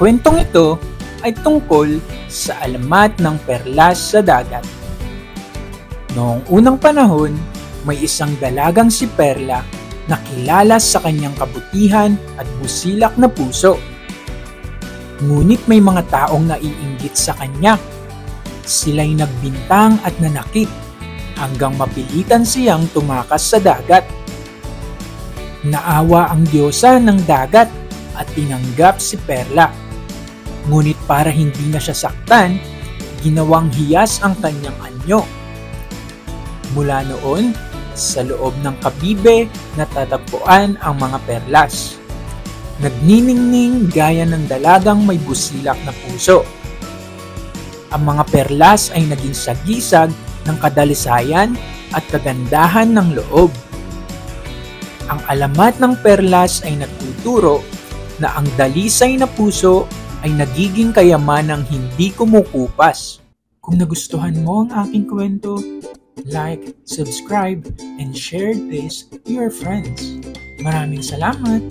kwentong ito ay tungkol sa alamat ng perlas sa dagat. Noong unang panahon, may isang dalagang si Perla na kilala sa kanyang kabutihan at busilak na puso. Ngunit may mga taong naiinggit sa kanya. Sila'y nagbintang at nanakit hanggang mapilitan siyang tumakas sa dagat. Naawa ang diyosa ng dagat at tinanggap si Perla. Ngunit para hindi na siya saktan, ginawang hiyas ang kanyang anyo. Mula noon, sa loob ng kabibe natatagpuan ang mga perlas. Nagniningning gaya ng dalagang may busilak na puso. Ang mga perlas ay naging sagisag ng kadalisayan at kagandahan ng loob. Ang alamat ng perlas ay nagtuturo na ang dalisay na puso ay nagiging kayamanang hindi kumukupas. Kung nagustuhan mo ang aking kwento, like, subscribe, and share this to your friends. Maraming salamat!